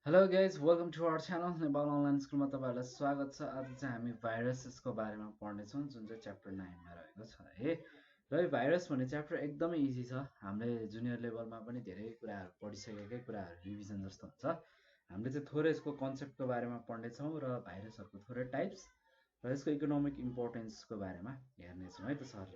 Hello guys welcome to our channel Nepal online स्कुलमा तपाईँहरूलाई स्वागत छ। आज चाहिँ हामी भाइरसेसको बारेमा पढ्नेछौँ जुन चाहिँ च्याप्टर 9मा रहेको छ है। र यो भाइरस भन्ने च्याप्टर एकदमै इजी छ। हामीले जुनियर लेभलमा पनि धेरै कुराहरू पढिसकेकै कुराहरू रिभिजन जस्तो हुन्छ। हामीले चाहिँ थोरै यसको कन्सेप्टको बारेमा पढ्नेछौँ र भाइरसहरूको थोरै टाइप्स र यसको इकोनोमिक इम्पोर्टेन्सको बारेमा हेर्नेछौँ है त सर।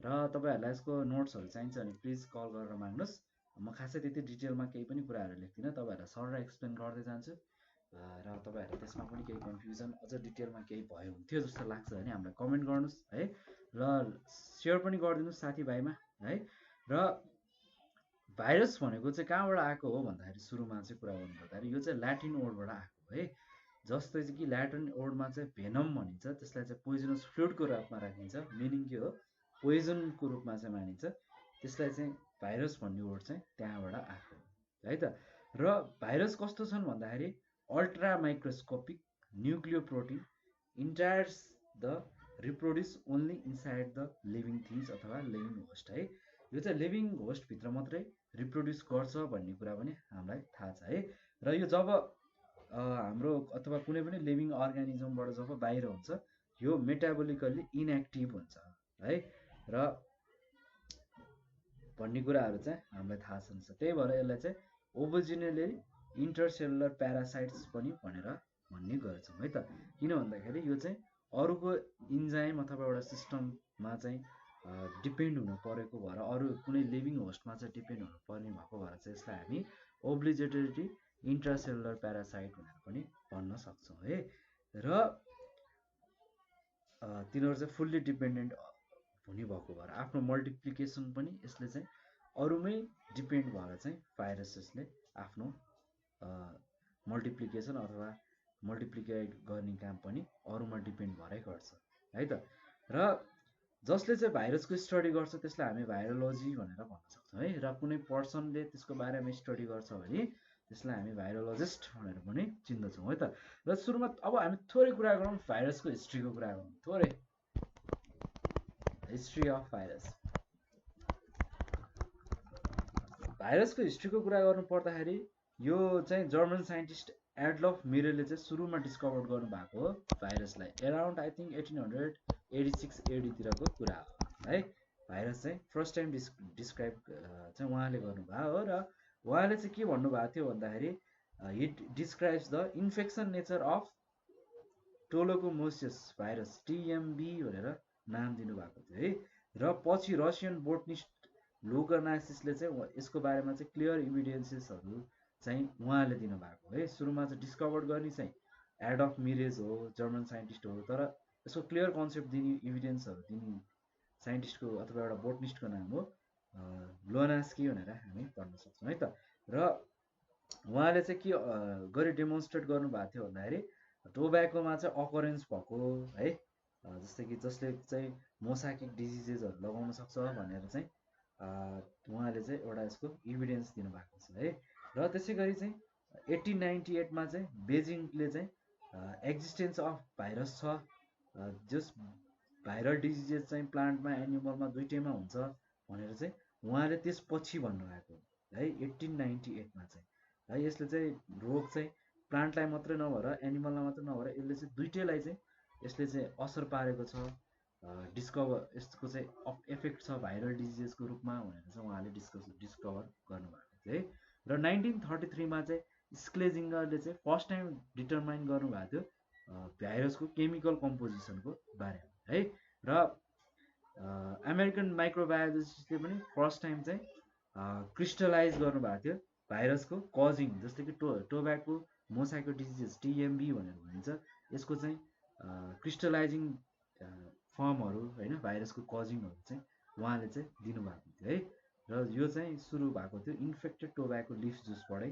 र तपाईँहरूलाई यसको नोट्सहरू चाहिन्छ भने प्लिज कल गरेर माग्नुहोस्। म खासै त्यति डिटेलमा केही पनि कुराहरू लेख्दिनँ, तपाईँहरूलाई सरर एक्सप्लेन गर्दै जान्छु। र तपाईँहरूलाई त्यसमा पनि केही कन्फ्युजन अझ डिटेलमा केही भयो हुन्थ्यो जस्तो लाग्छ भने हामीलाई कमेन्ट गर्नुहोस् है। र सेयर पनि गरिदिनुहोस् साथीभाइमा है। र भाइरस भनेको चाहिँ कहाँबाट आएको हो भन्दाखेरि सुरुमा चाहिँ कुरा गर्नुपर्दाखेरि यो चाहिँ ल्याटिन वर्डबाट आएको है। जस्तै चाहिँ कि ल्याटिन वर्डमा चाहिँ भेनम भनिन्छ, त्यसलाई चाहिँ पोइजनस फ्लुइडको रूपमा राखिन्छ। मिनिङ के हो, पोइजनको रूपमा चाहिँ मानिन्छ। त्यसलाई चाहिँ भाइरस भन्ने वर्ड चाहिँ त्यहाँबाट आएको है त। र भाइरस कस्तो छन् भन्दाखेरि ultra microscopic nucleoprotein entities the reproduce only inside the living things अथवा लिभिङ होस्ट है। यो चाहिँ लिभिङ होस्टभित्र मात्रै रिप्रोड्युस गर्छ भन्ने कुरा पनि हामीलाई थाहा छ है। र यो जब हाम्रो अथवा कुनै पनि लिभिङ अर्गानिजमबाट जब बाहिर हुन्छ यो मेटाबोलिकल्ली इनएक्टिभ हुन्छ है। र भन्ने कुराहरू चाहिँ हामीलाई थाहा छ। त्यही भएर यसलाई चाहिँ ओबोजिनली इन्टरसेलुलर प्यारासाइट्स पनि भनेर भन्ने गर्छौँ है त। किन भन्दाखेरि यो चाहिँ अरूको इन्जाइम अथवा एउटा सिस्टममा चाहिँ डिपेन्ड हुनु परेको भएर, अरू कुनै लिभिङ होस्टमा चाहिँ डिपेन्ड हुनु पर्ने भएको भएर चाहिँ यसलाई हामी ओब्लिजेटरी इन्ट्रासेलुलर प्यारासाइट भनेर पनि भन्न सक्छौँ है। र तिनीहरू चाहिँ फुल्ली डिपेन्डेन्ट हुने भएको भएर आफ्नो मल्टिप्लिकेसन पनि यसले चाहिँ अरूमै डिपेन्ड भएर चाहिँ भाइरसेसले आफ्नो मल्टिप्लिकेसन अथवा मल्टिप्लिकेट गर्ने काम पनि अरूमा डिपेन्ड भएरै गर्छ है त। र जसले चाहिँ भाइरसको स्टडी गर्छ त्यसलाई हामी भाइरोलोजी भनेर भन्न सक्छौँ है। र कुनै पर्सनले त्यसको बारेमा स्टडी गर्छ भने त्यसलाई हामी भाइरोलोजिस्ट भनेर पनि चिन्दछौँ है त। र सुरुमा अब हामी थोरै कुरा गरौँ भाइरसको हिस्ट्रीको कुरा गरौँ, थोरै हिस्ट्री अफ भाइरस। भाइरसको हिस्ट्रीको कुरा गर्नु पर्दाखेरि यो चाहिँ जर्मन साइन्टिस्ट एडल्फ मिरेले चाहिँ सुरुमा डिस्कभर गर्नुभएको हो भाइरसलाई। एराउन्ड आई थिङ्क 1886 एडीतिरको कुरा हो है। भाइरस चाहिँ फर्स्ट टाइम डिस्क्राइब चाहिँ उहाँले गर्नुभयो हो। र उहाँले चाहिँ के भन्नुभएको थियो भन्दाखेरि it describes the infection nature of tobacco mosaic virus TMV भनेर नाम दिनुभएको थियो है। र पछि रसियन बोटनिस्ट लुकनासिसले चाहिँ यसको बारेमा चाहिँ क्लियर इभिडेन्सेसहरू चाहिँ उहाँले दिनुभएको है। सुरुमा चाहिँ डिस्कभर गर्ने चाहिँ एडल्फ मिरेज हो, जर्मन साइन्टिस्ट हो। तर यसको क्लियर कन्सेप्ट दिने इभिडेन्सहरू दिने साइन्टिस्टको अथवा एउटा बोटनिस्टको नाम हो लोनास्की भनेर हामी भन्न सक्छौँ है त। र उहाँले चाहिँ के गरी डेमोन्स्ट्रेट गर्नुभएको थियो भन्दाखेरि टोब्याकोमा चाहिँ अकरेन्स भएको है, जस्तै कि जसले चाहिँ मोसाकिक डिजिजेसहरू लगाउन सक्छ भनेर चाहिँ उहाँले चाहिँ एउटा यसको इभिडेन्स दिनुभएको छ है। र त्यसै गरी चाहिँ 1898मा चाहिँ बेजिङले चाहिँ एक्जिस्टेन्स अफ भाइरस छ, जस भाइरल डिजिजेस चाहिँ प्लान्टमा एनिमलमा दुइटैमा हुन्छ भनेर चाहिँ उहाँले त्यसपछि भन्नुभएको है 1898मा चाहिँ है। यसले चाहिँ रोग चाहिँ प्लान्टलाई मात्रै नभएर एनिमललाई मात्रै नभएर यसले चाहिँ दुइटैलाई चाहिँ यसले चाहिँ असर पारेको छ, डिस्कभर यसको चाहिँ इफेक्ट छ भाइरल डिजिजेसको रूपमा भनेर चाहिँ उहाँले डिस्कभर गर्नुभएको थियो है। र 1933मा चाहिँ स्क्लेजिङ्गरले चाहिँ फर्स्ट टाइम डिटर्माइन गर्नुभएको थियो भाइरसको केमिकल कम्पोजिसनको बारेमा है। र अमेरिकन माइक्रोबायोलोजिस्टले पनि फर्स्ट टाइम चाहिँ क्रिस्टलाइज गर्नुभएको थियो भाइरसको कजिङ, जस्तै कि टोब्याको मोसाको डिजिज टिएमबी भनेर भनिन्छ। यसको चाहिँ क्रिस्टलाइजिङ फर्महरू होइन, भाइरसको कजिङहरू चाहिँ उहाँले चाहिँ दिनुभएको थियो है। र यो चाहिँ सुरु भएको थियो इन्फेक्टेड टोब्याको लिफ जुसबाटै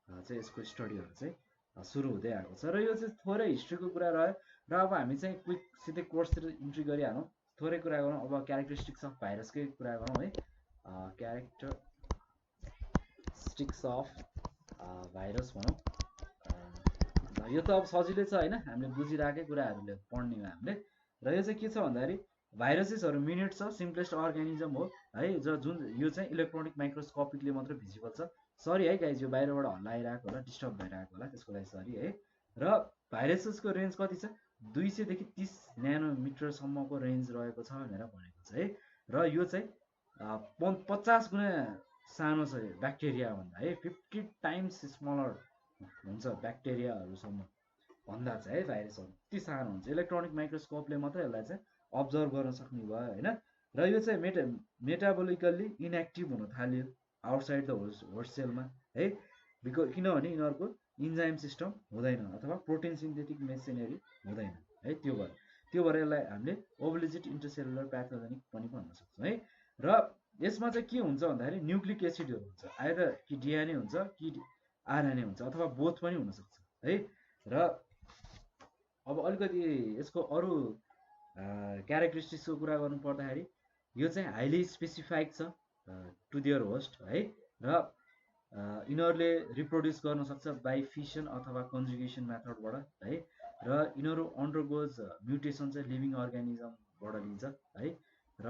चाहिँ यसको स्टडीहरू चाहिँ सुरु हुँदै आएको छ। र यो चाहिँ थोरै हिस्ट्रीको कुरा रह्यो। र अब हामी चाहिँ क्विक सिधै कोर्सतिर इन्ट्री गरिहालौँ, थोरै कुरा गरौँ। अब क्यारेक्टरिस्टिक्स अफ भाइरसकै कुरा गरौँ है। क्यारेक्टरिस्टिक्स अफ भाइरस भनौँ। यो त अब सजिलै छ होइन, हामीले बुझिरहेकै कुराहरूले पढ्ने हो हामीले। र यो चाहिँ के छ भन्दाखेरि भाइरसेसहरू मिनिट छ, सिम्पलेस्ट अर्गानिजम हो है। जुन यो चाहिँ इलेक्ट्रोनिक माइक्रोस्कोपिकले मात्रै भिजिबल छ, सरी है गाइज, यो बाहिरबाट हल्ला आइरहेको होला, डिस्टर्ब भइरहेको होला, त्यसको लागि सरी है। र भाइरसेसको रेन्ज कति छ, 200 देखि 30 न्यानोमिटरसम्मको रेन्ज रहेको छ भनेर भनेको छ है। र यो चाहिँ 50 गुणा सानो छ ब्याक्टेरियाभन्दा है, 50 टाइम्स स्मलर हुन्छ ब्याक्टेरियाहरूसम्म भन्दा चाहिँ है। भाइरसहरू यति सानो हुन्छ, इलेक्ट्रोनिक माइक्रोस्कोपले मात्रै यसलाई चाहिँ अब्जर्भ गर्न सक्ने भयो होइन। र यो चाहिँ मेटाबोलिकल्ली इनएक्टिभ हुन थाल्यो आउटसाइड द होस्ट सेलमा है, किनभने यिनीहरूको इन्जाइम सिस्टम हुँदैन अथवा प्रोटिन सिन्थेटिक मेसिनरी हुँदैन है। त्यो भएर यसलाई हामीले ओब्लिजिट इन्टरसेलुलर प्याथोजेनिक पनि भन्न सक्छौँ है। र यसमा चाहिँ के हुन्छ भन्दाखेरि न्युक्लिक एसिडहरू हुन्छ, आइदर कि डिएनए हुन्छ कि आरएनए हुन्छ अथवा बोथ पनि हुनसक्छ है। र अब अलिकति यसको अरू क्यारेक्टरिस्टिक्सको कुरा गर्नु पर्दाखेरि यो चाहिँ हाइली स्पेसिफाइड छ टु दियर होस्ट है। र यिनीहरूले रिप्रोड्युस गर्न सक्छ बाई फिसन अथवा कन्जुगेसन मेथडबाट है। र यिनीहरू अन्डरगोज म्युटेसन चाहिँ लिभिङ अर्ग्यानिजमबाट लिन्छ है। र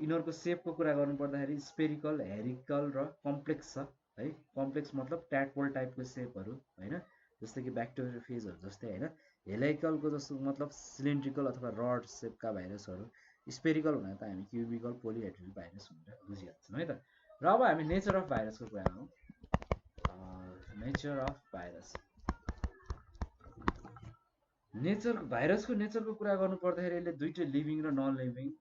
यिनीहरूको सेपको कुरा गर्नु पर्दाखेरि स्पेरिकल, हेरिकल र कम्प्लेक्स छ है। कम्प्लेक्स मतलब ट्याडपोल टाइपको सेपहरू होइन, जस्तै कि ब्याक्टेरियोफेजहरू जस्तै होइन। हेलाइकलको जस्तो मतलब सिलिन्ड्रिकल अथवा रड सेपका भाइरसहरू। स्पेरिकल भने त हामी क्युबिकल पोलिहेड्रल भाइरस भनेर बुझिहाल्छौँ है त। र अब हामी नेचर अफ भाइरसको कुरा गरौँ। नेचर अफ भाइरस, भाइरसको नेचरको कुरा गर्नु पर्दाखेरि यसले दुइटै लिभिङ र नन लिभिङ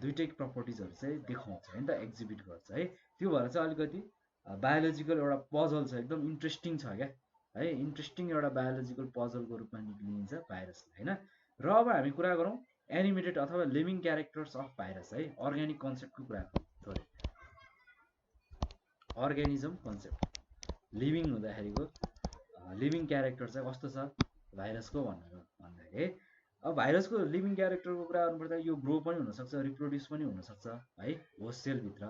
दुइटै प्रपर्टिजहरू चाहिँ देखाउँछ होइन त, एक्जिबिट गर्छ है। त्यो भएर चाहिँ अलिकति बायोलोजिकल एउटा पजल छ, एकदम इन्ट्रेस्टिङ छ क्या है। इन्ट्रेस्टिङ एउटा बायोलोजिकल पजलको रूपमा लिइन्छ भाइरसलाई होइन। र अब हामी कुरा गरौँ एनिमेटेड अथवा लिभिङ क्यारेक्टर्स अफ भाइरस है। अर्ग्यानिक कन्सेप्टको कुरा थोरै, अर्ग्यानिजम कन्सेप्ट लिभिङ हुँदाखेरिको लिभिङ क्यारेक्टर चाहिँ कस्तो छ भाइरसको भनेर भन्दाखेरि है। अब भाइरसको लिभिङ क्यारेक्टरको कुरा गर्नुपर्दा यो ग्रो पनि हुनसक्छ, रिप्रोड्युस पनि हुनसक्छ है होस्ट सेलभित्र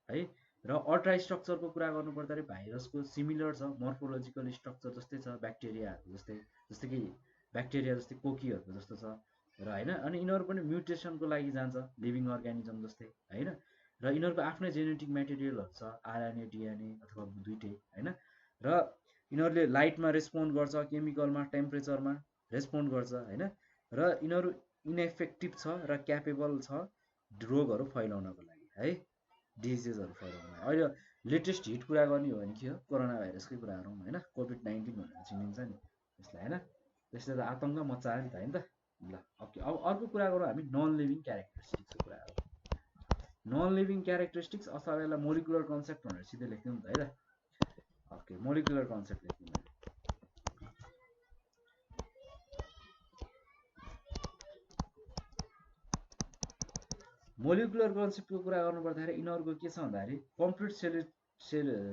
है। र अल्ट्रा स्ट्रक्चरको कुरा गर्नु पर्दाखेरि भाइरसको सिमिलर छ, मोर्फोलोजिकल स्ट्रक्चर जस्तै छ ब्याक्टेरियाहरू जस्तै कि ब्याक्टेरिया जस्तै कोकीहरूको जस्तो छ र होइन। अनि यिनीहरू पनि म्युटेसनको लागि जान्छ लिभिङ अर्ग्यानिजम जस्तै होइन। र यिनीहरूको आफ्नै जेनेटिक मेटेरियलहरू छ, आरएनए डिएनए अथवा दुइटै होइन। र यिनीहरूले लाइटमा रेस्पोन्ड गर्छ, केमिकलमा, टेम्परेचरमा रेस्पोन्ड गर्छ होइन। र यिनीहरू इनएफेक्टिभ छ र क्यापेबल छ रोगहरू फैलाउनको लागि है, डिजिजेसहरू फैलाउन। अहिले लेटेस्ट हिट कुरा गर्ने हो भने के हो, कोरोना भाइरसकै कुरा गरौँ होइन। कोभिड-19 भनेर चिनिन्छ नि त्यसलाई होइन, त्यसले त आतङ्क मचायो नि त होइन त। ल ओके, अब अर्को कुरा गरौँ हामी नन लिभिङ क्यारेक्टरिस्टिक्सको कुरा गरौँ। नन लिभिङ क्यारेक्टरिस्टिक्स अथवा यसलाई मोलिकुलर कन्सेप्ट भनेर सिधै लेख्यौँ नि त है त। ओके, मोलिकुलर कन्सेप्ट लेख्यौँ। मोलिकुलर कन्सेप्टको कुरा गर्नु पर्दाखेरि यिनीहरूको के छ भन्दाखेरि कम्प्लिट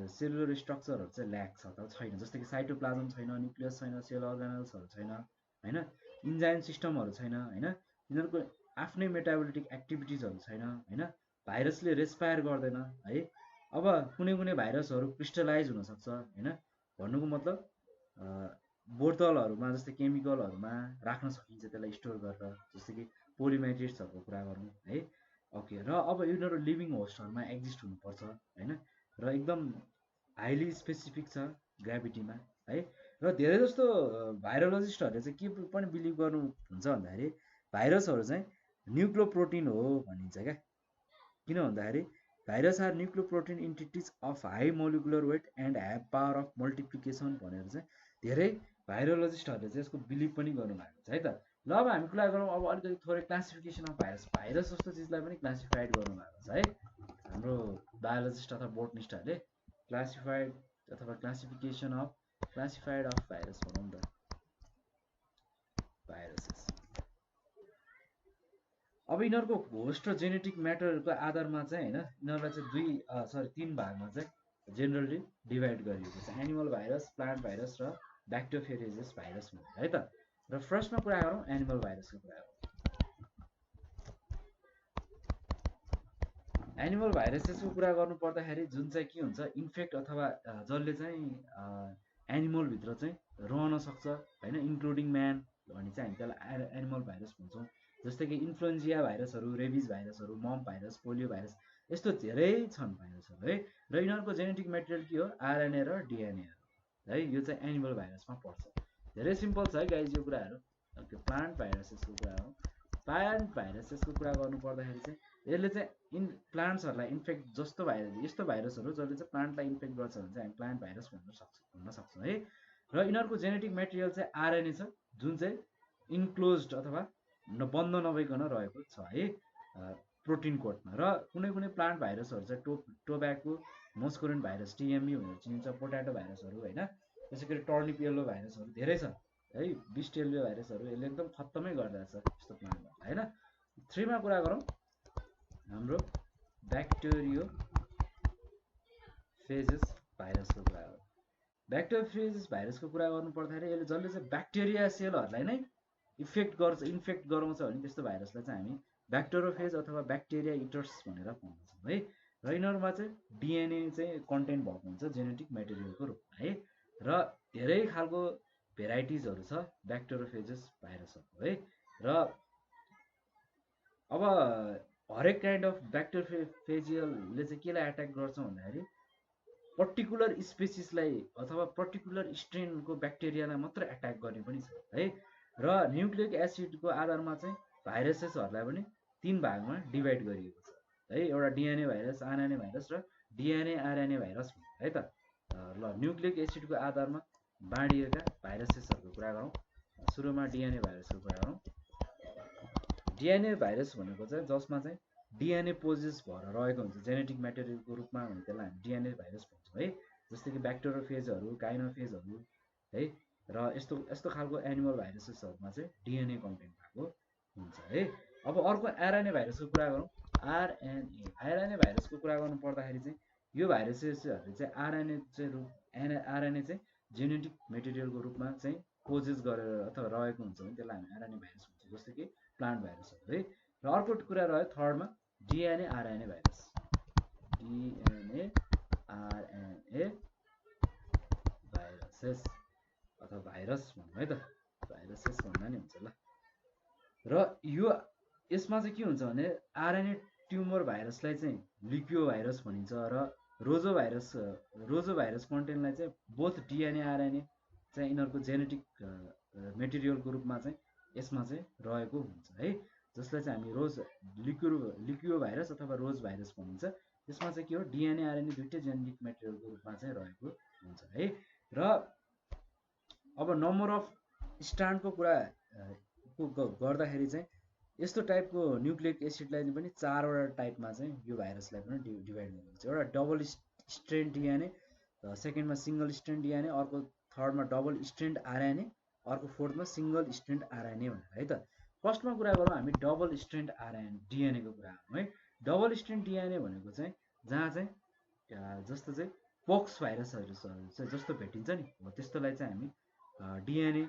सेलुलर स्ट्रक्चरहरू चाहिँ ल्याक छ त छैन, जस्तै कि साइटोप्लाजम छैन, न्युक्लियस छैन, सेल अर्गानल्सहरू छैन होइन, इन्जाइम सिस्टमहरू छैन होइन। यिनीहरूको आफ्नै मेटाबोलिटिक एक्टिभिटिजहरू छैन होइन। भाइरसले रेस्पायर गर्दैन है। अब कुनै भाइरसहरू क्रिस्टलाइज हुनसक्छ होइन, भन्नुको मतलब बोतलहरूमा जस्तै केमिकलहरूमा राख्न सकिन्छ त्यसलाई स्टोर गरेर, जस्तै कि पोलिमेट्रिट्सहरूको कुरा गरौँ है। ओके, र अब यिनीहरू लिभिङ होस्टहरूमा एक्जिस्ट हुनुपर्छ होइन। र एकदम हाइली स्पेसिफिक छ ग्राभिटीमा है। र धेरै जस्तो भाइरोलोजिस्टहरूले चाहिँ के पनि बिलिभ गर्नुहुन्छ भन्दाखेरि भाइरसहरू चाहिँ न्युक्लियोप्रोटिन हो भनिन्छ क्या। किन भन्दाखेरि virus are nucleoprotein entities of high molecular weight and have power of multiplication भनेर चाहिँ धेरै भाइरोलोजिस्टहरूले चाहिँ यसको बिलिभ पनि गर्नुभएको छ है त। ल अब हामी कुरा गरौँ अब अलिकति थोरै क्लासिफिकेसन अफ भाइरस, भाइरस जस्तो चिजलाई पनि क्लासिफाइड गर्नुभएको छ है हाम्रो बायोलोजिस्ट अथवा बोटनिस्टहरूले। क्लासिफाइड अथवा क्लासिफाइड अफ भाइरस भनौँ न त, भाइरसेस। अब यिनीहरूको होस्ट र जेनेटिक म्याटरको आधारमा चाहिँ होइन, यिनीहरूलाई चाहिँ 3 भागमा चाहिँ जेनरली डिभाइड गरिएको छ, एनिमल भाइरस, प्लान्ट भाइरस र ब्याक्टोफेरेजेस भाइरस भनेर है त। र फर्स्टमा कुरा गरौँ एनिमल भाइरसको कुरा गरौँ। एनिमल भाइरसेसको कुरा गर्नु पर्दाखेरि जुन चाहिँ के हुन्छ, इन्फेक्ट अथवा जसले चाहिँ एनिमलभित्र चाहिँ रहन सक्छ होइन, इन्क्लुडिङ म्यान भने चाहिँ हामी त्यसलाई एनिमल भाइरस भन्छौँ। जस्तै कि इन्फ्लुएन्जिया भाइरसहरू, रेबिज भाइरसहरू, मम भाइरस, पोलियो भाइरस यस्तो धेरै छन् भाइरसहरू है। र यिनीहरूको जेनेटिक मेटेरियल के हो, आरएनए र डिएनए है। यो चाहिँ एनिमल भाइरसमा पर्छ। धेरै सिम्पल छ है गाइज यो कुराहरू। ओके, प्लान्ट भाइरसेसको कुरा हो। प्लान्ट भाइरसेसको कुरा गर्नु पर्दाखेरि चाहिँ यसले चाहिँ प्लान्ट्सहरूलाई इन्फेक्ट जस्तो भाइरस, यस्तो भाइरसहरू जसले चाहिँ प्लान्टलाई इन्फेक्ट गर्छ भने चाहिँ हामी प्लान्ट भाइरस भन्न सक्छौँ है। र यिनीहरूको जेनेटिक मेटेरियल चाहिँ आरएनए छ, जुन चाहिँ इन्क्लोज्ड अथवा बन्द नभइकन रहेको छ है प्रोटिन कोडमा। र कुनै कुनै प्लान्ट भाइरसहरू चाहिँ टोब्याको मोस्कोरिन भाइरस टिएमई भनेर चिनिन्छ, पोट्याटो भाइरसहरू होइन, त्यसै गरी टर्निप येल्लो भाइरसहरू धेरै छ है, बिस्टेलियो भाइरसहरू, यसले एकदम खत्तमै गरिरहेछ यस्तो प्लान्टहरूलाई होइन। 3 मा कुरा गरौँ हाम्रो ब्याक्टेरियो फेजेस भाइरसको कुरा हो। ब्याक्टेरियोफेजेस भाइरसको कुरा गर्नु पर्दाखेरि यसले जसले चाहिँ ब्याक्टेरिया सेलहरूलाई नै इन्फेक्ट गराउँछ भने त्यस्तो भाइरसलाई चाहिँ हामी ब्याक्टेरियोफेज अथवा ब्याक्टेरिया इटर्स भनेर भन्छौँ है। र यिनीहरूमा चाहिँ डिएनए चाहिँ कन्टेन्ट भएको हुन्छ जेनेटिक मेटेरियलको रूपमा है। र धेरै खालको भेराइटिजहरू छ ब्याक्टेरियोफेजेस भाइरसहरूको है। र अब हरेक काइन्ड अफ ब्याक्टेरियोफेजियलले चाहिँ केलाई एट्याक गर्छ भन्दाखेरि पर्टिकुलर स्पेसिसलाई अथवा पर्टिकुलर स्ट्रेनको ब्याक्टेरियालाई मात्र एट्याक गर्ने पनि छ है। र न्युक्लिक एसिडको आधारमा चाहिँ भाइरसेसहरूलाई पनि 3 भागमा डिभाइड गरिएको छ है। एउटा डिएनए भाइरस, आरएनए भाइरस र डिएनए आरएनए भाइरस है त। ल न्युक्लिक एसिडको आधारमा बाँडिएका भाइरसेसहरूको कुरा गरौँ। सुरुमा डिएनए भाइरसको कुरा गरौँ। डिएनए भाइरस भनेको चाहिँ जसमा चाहिँ डिएनए पोजेस भएर रहेको हुन्छ जेनेटिक मेटेरियलको रूपमा भने त्यसलाई हामी डिएनए भाइरस भन्छौँ है। जस्तै कि ब्याक्टेरियोफेजहरू, गाइनोफेजहरू है। र यस्तो खालको एनिमल भाइरसेसहरूमा चाहिँ डिएनए कन्टेन्ट भएको हुन्छ है। अब अर्को आरएनए भाइरसको कुरा गरौँ। आरएनए भाइरसको कुरा गर्नु पर्दाखेरि चाहिँ यो भाइरसेसहरूले चाहिँ आरएनए चाहिँ जेनेटिक मेटेरियलको रूपमा चाहिँ पोजेस गरेर अथवा रहेको हुन्छ भने त्यसलाई हामी आरएनए भाइरस भन्छौँ, जस्तै कि प्लान्ट भाइरसहरू है। र अर्को कुरा रह्यो थर्डमा DNA RNA virus. DNA RNA viruses अथवा भाइरस भनौँ है त, भाइरसेस भन्दा नि हुन्छ ल। र यसमा चाहिँ के हुन्छ भने आरएनए ट्युमर भाइरसलाई चाहिँ लिक्यो भाइरस भनिन्छ। र रोजो भाइरस कन्टेन्टलाई चाहिँ बोथ डिएनए आरएनए चाहिँ यिनीहरूको जेनेटिक मेटेरियलको रूपमा चाहिँ यसमा चाहिँ रहेको हुन्छ है। जसलाई चाहिँ हामी लिक्यो भाइरस अथवा रोज भाइरस भनिन्छ। यसमा चाहिँ के हो, डिएनए आरएनए दुइटै जेनेटिक मेटेरियलको रूपमा चाहिँ रहेको हुन्छ है। र अब नम्बर अफ स्ट्रान्डको कुरा गर्दाखेरि चाहिँ यस्तो टाइपको न्युक्लिक एसिडलाई पनि 4वटा टाइपमा चाहिँ यो भाइरसलाई पनि डिभाइड गरिएको छ। एउटा डबल स्ट्रेन्ड डिएनए, सेकेन्डमा सिङ्गल स्ट्रेन्ड डिएनए, अर्को थर्डमा डबल स्ट्रेन्ड आरएनए, अर्को फोर्थमा सिङ्गल स्ट्रेन्ड आरएनए भनेर है त। फर्स्टमा कुरा गरौँ हामी डबल स्ट्रेन्ड डिएनएको कुरा गरौँ है। डबल स्ट्रेन्ड डिएनए भनेको चाहिँ जहाँ चाहिँ जस्तो चाहिँ पोक्स भाइरसहरू चाहिँ जस्तो भेटिन्छ नि हो त्यस्तोलाई चाहिँ हामी डिएनए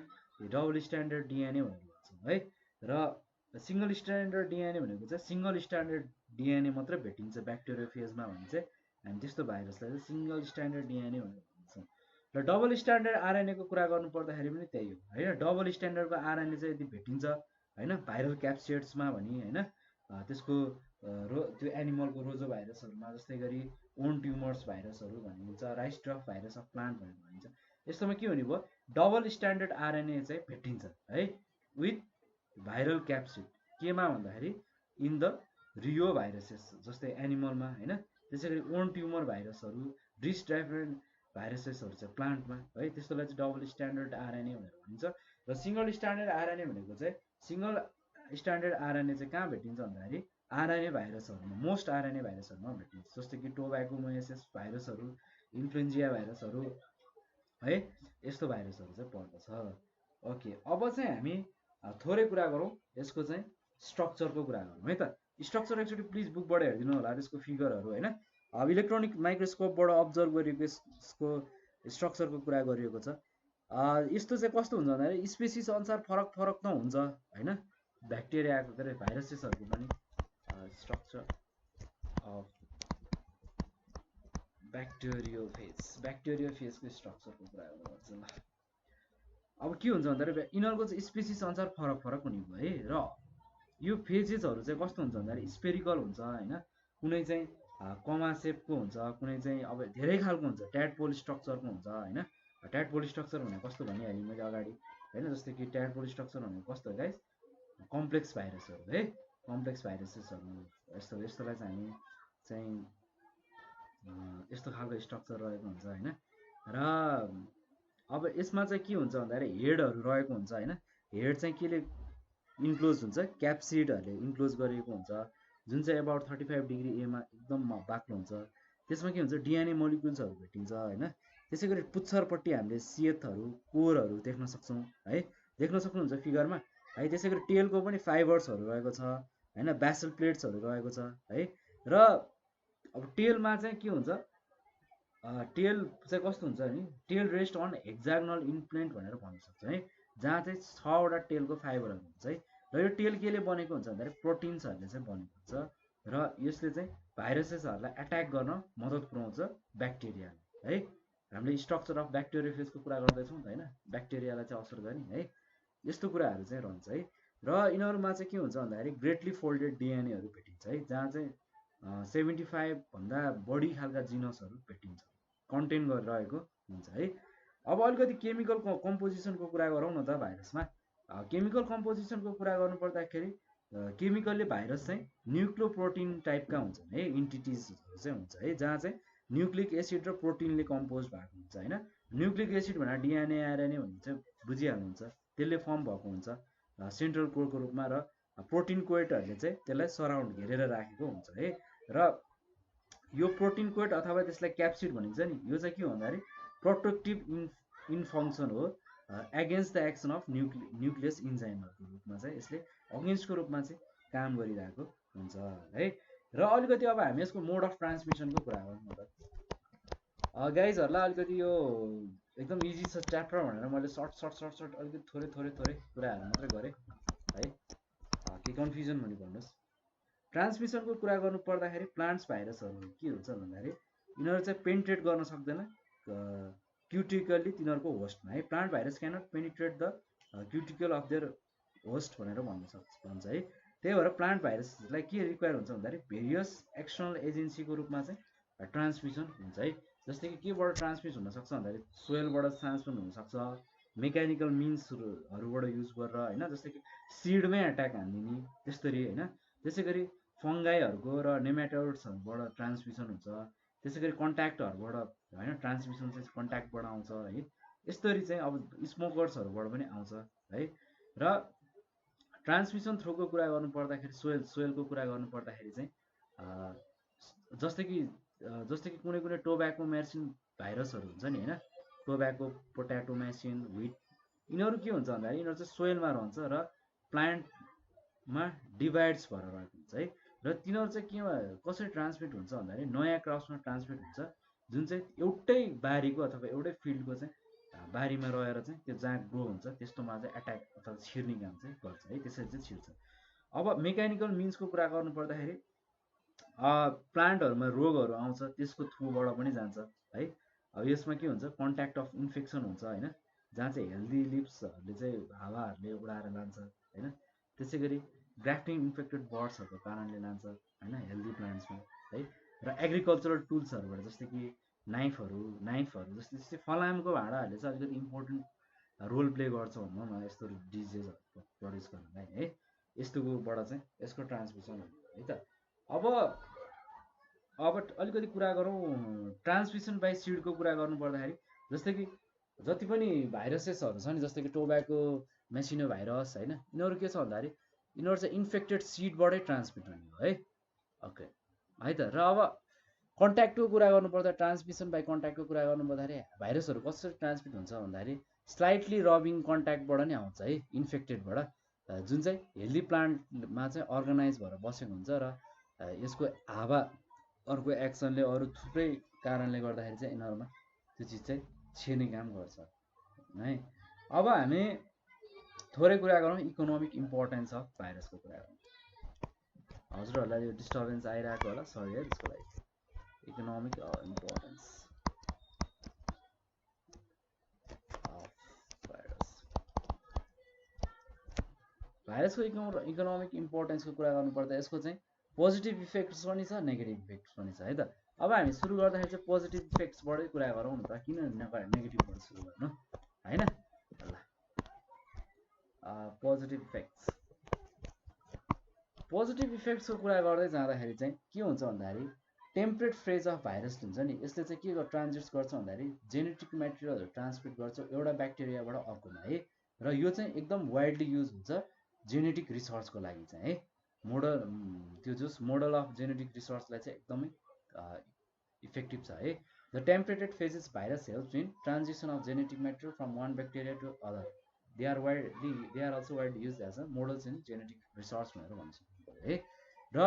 डबल स्ट्यान्डर्ड डिएनए भनेर भन्छौँ है। र सिङ्गल स्ट्यान्डर्ड डिएनए भनेको चाहिँ सिङ्गल स्ट्यान्डर्ड डिएनए मात्रै भेटिन्छ ब्याक्टेरियोफेजमा भने चाहिँ हामी त्यस्तो भाइरसलाई चाहिँ सिङ्गल स्ट्यान्डर्ड डिएनए भनेर भन्छौँ। र डबल स्ट्यान्डर्ड आरएनएको कुरा गर्नु पर्दाखेरि पनि त्यही हो होइन। डबल स्ट्यान्डर्डको आरएनए चाहिँ यदि भेटिन्छ होइन भाइरल क्याप्सिड्समा भने होइन, त्यसको त्यो एनिमलको रोजो भाइरसहरूमा, जस्तै गरी ओन ट्युमर्स भाइरसहरू भनिन्छ, राइस ड्रफ भाइरस अफ प्लान्ट भनेर भनिन्छ। यस्तोमा के हुने भयो, डबल स्ट्यान्डर्ड आरएनए चाहिँ भेटिन्छ है विथ भाइरल क्याप्सिड। केमा भन्दाखेरि इन द रियो भाइरसेस जस्तै एनिमलमा होइन, त्यसै गरी ओन ट्युमर भाइरसहरू, डिस ड्राइभर भाइरसेसहरू चाहिँ प्लान्टमा है, त्यस्तोलाई चाहिँ डबल स्ट्यान्डर्ड आरएनए भनेर भनिन्छ। र सिङ्गल स्ट्यान्डर्ड आरएनए भनेको चाहिँ सिङ्गल स्ट्यान्डर्ड आरएनए चाहिँ कहाँ भेटिन्छ भन्दाखेरि आरएनए भाइरसहरूमा, मोस्ट आरएनए भाइरसहरूमा भेटिन्छ। जस्तै कि टोब्याकोमोसिस भाइरसहरू, इन्फ्लुएन्जिया भाइरसहरू है, यस्तो भाइरसहरू चाहिँ पर्दछ। ओके, अब चाहिँ हामी थोरै कुरा गरौँ यसको चाहिँ स्ट्रक्चरको कुरा गरौँ है त। स्ट्रक्चर एक्चुअली प्लिज बुकबाट हेरिदिनु होला, त्यसको फिगरहरू होइन। अब इलेक्ट्रोनिक माइक्रोस्कोपबाट अब्जर्भ गरिएको यसको स्ट्रक्चरको कुरा गरिएको छ। यस्तो चाहिँ कस्तो हुन्छ भन्दाखेरि स्पेसिस अनुसार फरक त हुन्छ होइन। ब्याक्टेरियाको के अरे भाइरसेसहरूको पनि स्ट्रक्चर अफ ब्याक्टेरियोफेजको स्ट्रक्चरको कुरा गर्नुपर्छ ल। अब के हुन्छ भन्दाखेरि यिनीहरूको चाहिँ स्पेसिस अनुसार फरक हुने भयो है। र यो फेजेसहरू चाहिँ कस्तो हुन्छ भन्दाखेरि स्पेरिकल हुन्छ होइन। कुनै चाहिँ कमा सेपको हुन्छ, कुनै चाहिँ अब धेरै खालको हुन्छ, ट्याडपोल स्ट्रक्चरको हुन्छ होइन। ट्याडपोल स्ट्रक्चर भनेको कस्तो भनिहालेँ मैले अगाडि होइन। जस्तै कि ट्याडपोल स्ट्रक्चर भनेको कस्तो हो गाइस, कम्प्लेक्स भाइरसहरू है, कम्प्लेक्स भाइरसेसहरू यस्तोलाई चाहिँ हामी चाहिँ यस्तो खालको स्ट्रक्चर रहेको हुन्छ होइन। र अब यसमा चाहिँ के हुन्छ भन्दाखेरि हेडहरू रहेको हुन्छ होइन। हेड चाहिँ केले इन्क्लोज हुन्छ, क्याप्सिडहरूले इन्क्लोज गरिएको हुन्छ, जुन चाहिँ अबाउट 35 डिग्री एमा एकदम बाक्लो हुन्छ। त्यसमा के हुन्छ, डिएनए मोलिकुल्सहरू भेटिन्छ होइन। त्यसै गरी पुच्छरपट्टि हामीले सिएथहरू कोरहरू देख्न सक्छौँ है, देख्न सक्नुहुन्छ फिगरमा है। त्यसै गरी टेलको पनि फाइबर्सहरू रहेको छ होइन, बेसल प्लेट्सहरू रहेको छ है। र अब टेलमा चाहिँ के हुन्छ, टेल चाहिँ कस्तो हुन्छ भने टेल रेस्ट अन हेक्जागनल इम्प्लेन्ट भनेर भन्न सक्छ है, जहाँ चाहिँ 6वटा टेलको फाइबरहरू हुन्छ है। र यो टेल केले बनेको हुन्छ भन्दाखेरि प्रोटिन्सहरूले चाहिँ बनेको हुन्छ। र यसले चाहिँ भाइरसेसहरूलाई एट्याक गर्न मद्दत पुऱ्याउँछ ब्याक्टेरियाले है। हामीले स्ट्रक्चर अफ ब्याक्टेरियोफेजको कुरा गर्दैछौँ त होइन, ब्याक्टेरियालाई चाहिँ असर गर्ने है, यस्तो कुराहरू चाहिँ रहन्छ है। र यिनीहरूमा चाहिँ के हुन्छ भन्दाखेरि ग्रेटली फोल्डेड डिएनएहरू भेटिन्छ है, जहाँ चाहिँ 75 भन्दा बढी खालका जिनसहरू भेटिन्छ, कन्टेन गरिरहेको हुन्छ है। अब अलिकति केमिकल कम्पोजिसनको कुरा गरौँ न त भाइरसमा। केमिकल कम्पोजिसनको कुरा गर्नु पर्दाखेरि केमिकलले भाइरस चाहिँ न्युक्लियोप्रोटिन टाइपका हुन्छन् है, इन्टिटिजहरू चाहिँ हुन्छ है, जहाँ चाहिँ न्युक्लिक एसिड र प्रोटिनले कम्पोज भएको हुन्छ होइन। न्युक्लिक एसिड भनेर डिएनए आरएनए भन्ने चाहिँ बुझिहाल्नुहुन्छ, त्यसले फर्म भएको हुन्छ सेन्ट्रल कोरको रूपमा। र प्रोटिन कोइटहरूले चाहिँ त्यसलाई सराउन्ड घेरेर राखेको हुन्छ है। र यो प्रोटिन कोइट अथवा त्यसलाई क्याप्सिड भनिन्छ नि, यो चाहिँ के हो भन्दाखेरि प्रोटेक्टिभ इन फङ्सन हो against the action of nucleus इन्जाइमहरूको रूपमा चाहिँ यसले अगेन्स्टको रूपमा चाहिँ काम गरिरहेको हुन्छ है। र अलिकति अब हामी यसको मोड अफ ट्रान्समिसनको कुरा गरौँ त गाइजहरूलाई। अलिकति यो एकदम इजी छ च्याप्टर भनेर मैले सर्ट अलिकति थोरै कुराहरू मात्रै गरेँ है, के कन्फ्युजन भने भन्नुहोस्। ट्रान्समिसनको कुरा गर्नु पर्दाखेरि प्लान्ट्स भाइरसहरू के हुन्छ भन्दाखेरि यिनीहरू चाहिँ पेनिट्रेट गर्न सक्दैन क्युटिकल्ली तिनीहरूको होस्टमा है। Plant virus cannot penetrate the cuticle of there host भनेर भन्छ है। त्यही भएर प्लान्ट भाइरसलाई के रिक्वायर हुन्छ भन्दाखेरि भेरियस एक्सटर्नल एजेन्सीको रूपमा चाहिँ ट्रान्समिसन हुन्छ है। जस्तै कि केबाट ट्रान्समिट हुनसक्छ भन्दाखेरि सोइलबाट ट्रान्समिट हुनसक्छ, मेकानिकल मिन्सहरूबाट युज गरेर होइन, जस्तै कि सिडमै एट्याक हानिदिने त्यस्तरी होइन। त्यसै गरी फङ्गाईहरूको र नेमाटोड्सहरूबाट ट्रान्समिसन हुन्छ। त्यसै गरी कन्ट्याक्टहरूबाट होइन ट्रान्समिसन चाहिँ कन्ट्याक्टबाट आउँछ है। यस्तरी चाहिँ अब स्मोकर्सहरूबाट पनि आउँछ है। र ट्रान्समिसन थ्रुको कुरा गर्नु पर्दाखेरि सोइलको कुरा गर्नु पर्दाखेरि चाहिँ जस्तै कि कुनै टोब्याको मेसिन भाइरसहरू हुन्छ नि होइन, टोब्याको, पोट्याटो मेसिन, व्हिट, यिनीहरू के हुन्छ भन्दाखेरि यिनीहरू चाहिँ सोइलमा रहन्छ र प्लान्टमा डिभाइड्स भएर रहेको हुन्छ है। र तिनीहरू चाहिँ केमा कसरी ट्रान्समिट हुन्छ भन्दाखेरि नयाँ क्रसमा ट्रान्समिट हुन्छ, जुन चाहिँ एउटै बारीको अथवा एउटै फिल्डको चाहिँ बारीमा रहेर चाहिँ त्यो जहाँ ग्रो हुन्छ त्यस्तोमा चाहिँ एट्याक अथवा छिर्ने काम चाहिँ गर्छ है, त्यसरी चाहिँ छिर्छ। अब मेकानिकल मिन्सको कुरा गर्नु पर्दाखेरि प्लान्टहरूमा रोगहरू आउँछ त्यसको थ्रुबाट पनि जान्छ है। अब यसमा के हुन्छ, कन्ट्याक्ट अफ इन्फेक्सन हुन्छ होइन, जहाँ चाहिँ हेल्दी लिप्सहरूले चाहिँ हावाहरूले उडाएर लान्छ होइन। त्यसै गरी ग्राफ्टिङ इन्फेक्टेड बर्ड्सहरूको कारणले लान्छ होइन हेल्दी प्लान्ट्समा है। र एग्रिकल्चरल टुल्सहरूबाट जस्तै कि नाइफहरू जस्तै फलामको भाँडाहरूले चाहिँ अलिकति इम्पोर्टेन्ट रोल प्ले गर्छ भनौँ न यस्तो डिजिजहरू प्रड्युस गर्नलाई है। यस्तोबाट चाहिँ यसको ट्रान्समिसन हुन्छ है त। अब अलिकति कुरा गरौँ ट्रान्समिसन बाई सिडको कुरा गर्नु पर्दाखेरि, जस्तै कि जति पनि भाइरसेसहरू छ नि, जस्तै कि टोब्याको मेसिनो भाइरस होइन, यिनीहरू के छ भन्दाखेरि यिनीहरू चाहिँ इन्फेक्टेड सिडबाटै ट्रान्समिट हुने हो है। ओके है त। र अब कन्ट्याक्टको कुरा गर्नुपर्दा ट्रान्समिसन बाई कन्ट्याक्टको कुरा गर्नु पर्दाखेरि भाइरसहरू कसरी ट्रान्समिट हुन्छ भन्दाखेरि स्लाइटली रबिङ कन्ट्याक्टबाट नै आउँछ है, इन्फेक्टेडबाट, जुन चाहिँ हेल्दी प्लान्टमा चाहिँ अर्गनाइज भएर बसेको हुन्छ। र यसको हावा अर्को एक्सनले अरू थुप्रै कारणले गर्दाखेरि चाहिँ यिनीहरूमा त्यो चिज चाहिँ छिर्ने काम गर्छ है। अब हामी थोरै कुरा गरौँ इकोनोमिक इम्पोर्टेन्स अफ भाइरसको कुरा गरौँ। हजुरहरूलाई यो डिस्टर्बेन्स आइरहेको होला, सरी है त्यसको लागि। इकोनोमिक इम्पोर्टेन्स अफ भाइरसको इकोनोमिक इम्पोर्टेन्सको कुरा गर्नुपर्दा यसको चाहिँ पोजिटिभ इफेक्ट्स पनि छ नेगेटिभ इफेक्ट्स पनि छ है त। अब हामी सुरु गर्दाखेरि चाहिँ पोजिटिभ इफेक्ट्सबाटै कुरा गरौँ न त, किन नेगेटिभबाट सुरु गर्नु होइन। ल पोजिटिभ इफेक्ट्सको कुरा गर्दै जाँदाखेरि चाहिँ के हुन्छ भन्दाखेरि टेम्परेट फेज अफ भाइरस हुन्छ नि, यसले चाहिँ के ट्रान्जिट गर्छ भन्दाखेरि जेनेटिक मेटेरियलहरू ट्रान्समिट गर्छ एउटा ब्याक्टेरियाबाट अर्कोमा है। र यो चाहिँ एकदम वाइडली युज हुन्छ जेनेटिक रिसर्चको लागि चाहिँ है। त्यो जस मोडल अफ जेनेटिक रिसर्चलाई चाहिँ एकदमै इफेक्टिभ छ है। The temperate phages virus helps in transition of genetic material from one bacteria to other. They are also widely use as a models in genetic research भनेर भन्छ है। र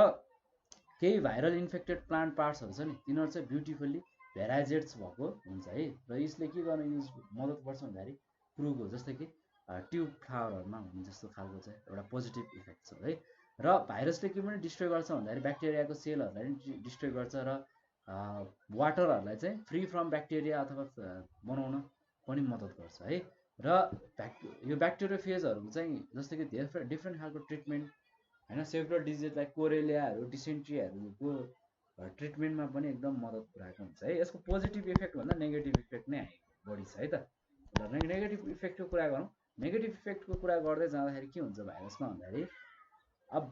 केही भाइरल इन्फेक्टेड प्लान्ट पार्ट्सहरू छ नि, तिनीहरू चाहिँ ब्युटिफुल्ली भेराइजेट्स भएको हुन्छ है। र यसले के गर्न मद्दत गर्छ भन्दाखेरि प्रुभ हो, जस्तै कि ट्युब फ्लावरहरूमा हुने जस्तो खालको चाहिँ एउटा पोजिटिभ इफेक्ट छ है। र भाइरसले के पनि डिस्ट्रोय गर्छ भन्दाखेरि ब्याक्टेरियाको सेलहरूलाई पनि डिस्ट्रोय गर्छ र वाटरहरूलाई चाहिँ फ्री फ्रम ब्याक्टेरिया अथवा बनाउन पनि मद्दत गर्छ है। र यो ब्याक्टेरियोफेजहरूको चाहिँ जस्तै कि डिफ्रेन्ट खालको ट्रिटमेन्ट होइन, सेभरल डिजिज लाइक कोरेलियाहरू डिसेन्ट्रीहरूको ट्रिटमेन्टमा पनि एकदम मद्दत पुऱ्याएको हुन्छ है। यसको पोजिटिभ इफेक्ट भन्दा नेगेटिभ इफेक्ट नै बढी छ है त। र नेगेटिभ इफेक्टको कुरा गरौँ। नेगेटिभ इफेक्टको कुरा गर्दै जाँदाखेरि के हुन्छ भाइरसमा भन्दाखेरि अब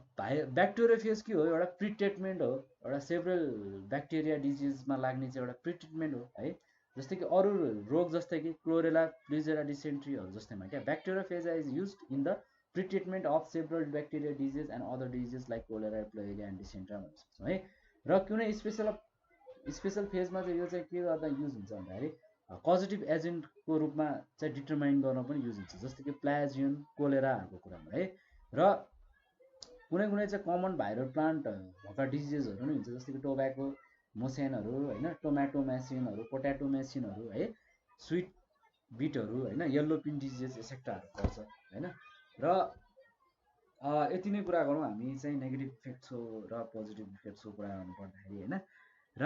ब्याक्टेरियोफेज के हो, एउटा प्रिट्रिटमेन्ट हो, एउटा सेभरल ब्याक्टेरिया डिजिजमा लाग्ने चाहिँ एउटा प्रिट्रिटमेन्ट हो है। जस्तै कि अरू रोग जस्तै कि क्लोरेला फ्लिजेला डिसेन्ट्रीहरू जस्तैमा क्या bacteriophage is used in the pretreatment of several bacteria disease and other disease like cholera फ्लोएरिया एन्ड डिसेन्ट्री भन्न सक्छौँ है। र कुनै स्पेसल फेजमा चाहिँ यो चाहिँ के गर्दा युज हुन्छ भन्दाखेरि कजेटिभ एजेन्टको रूपमा चाहिँ डिटरमाइन गर्न पनि युज हुन्छ, जस्तै कि प्लाजियन कोलेराहरूको कुरामा है। र कुनै चाहिँ कमन भाइरल प्लान्ट भएका डिजिजेसहरू पनि हुन्छ, जस्तै कि टोब्याको मोसेनहरू होइन, टोम्याटोमेसिनहरू, पोट्याटोमेसिनहरू है, स्विट बिटहरू होइन, येल्लो पिन डिजिज एसेक्ट्राहरू पर्छ होइन। र यति नै कुरा गरौँ हामी चाहिँ नेगेटिभ इफेक्ट्सको र पोजिटिभ इफेक्ट्सको कुरा गर्नु पर्दाखेरि होइन। र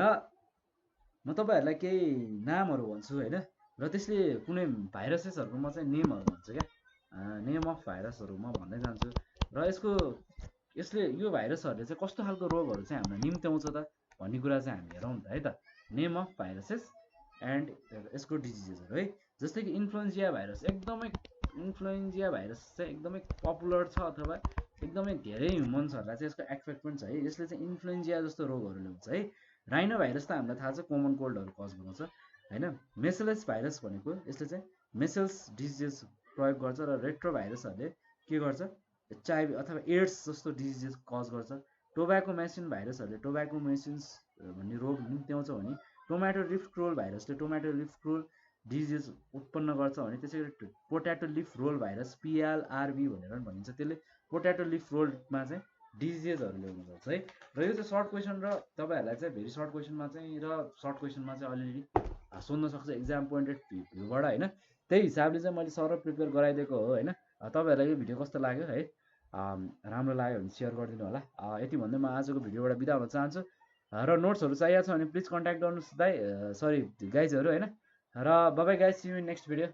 म तपाईँहरूलाई केही नामहरू भन्छु होइन, र त्यसले कुनै भाइरसेसहरूको म चाहिँ नेमहरू भन्छु क्या, नेम अफ भाइरसहरू म भन्दै जान्छु। र यसले यो भाइरसहरूले चाहिँ कस्तो खालको रोगहरू चाहिँ हामीलाई निम्त्याउँछ त भन्ने कुरा चाहिँ हामी हेरौँ त है त। नेम अफ भाइरसेस एन्ड यसको डिजिजेसहरू है। जस्तै कि इन्फ्लुएन्जिया भाइरस चाहिँ एकदमै पपुलर छ, अथवा एकदमै धेरै ह्युमन्सहरूलाई चाहिँ यसको एफेक्ट पनि छ है। यसले चाहिँ इन्फ्लुएन्जिया जस्तो रोगहरू ल्याउँछ है। राइनो भाइरस त हामीलाई थाहा छ कमन कोल्डहरू कज गराउँछ होइन। मेसल्स भाइरस भनेको यसले चाहिँ मेसल्स डिजिजेस प्रयोग गर्छ, र रेट्रो भाइरसहरूले के गर्छ एचआइभी अथवा एड्स जस्तो डिजिजेस कज गर्छ। टोब्याको मेसिन भाइरसहरूले टोब्याको मेसिन्स भन्ने रोग निम्त्याउँछ भने टोम्याटो लिफ क्रोल भाइरसले टोम्याटो लिफ क्रोल डिजिज उत्पन्न गर्छ भने त्यसै गरी पोट्याटो लिफ रोल भाइरस पिएलआरबी भनेर पनि भनिन्छ, त्यसले पोट्याटो लिफ रोलमा चाहिँ डिजिजेसहरू ल्याउनु सक्छ है। र यो चाहिँ सर्ट क्वेसन, र तपाईँहरूलाई चाहिँ भेरी सर्ट क्वेसनमा चाहिँ र सर्ट क्वेसनमा चाहिँ अलिअलि सोध्न सक्छ एक्जाम पोइन्टेड भ्यूबाट होइन। त्यही हिसाबले चाहिँ मैले सरल प्रिपेयर गराइदिएको हो होइन। तपाईँहरूलाई यो भिडियो कस्तो लाग्यो है, राम्रो लाग्यो भने सेयर गरिदिनु होला। यति भन्दै म आजको भिडियोबाट बिदा हुन चाहन्छु। र नोट्सहरू चाहिएको छ भने प्लिज कन्ट्याक्ट गर्नुहोस् गाइजहरू होइन। र bye guys, see you in next video.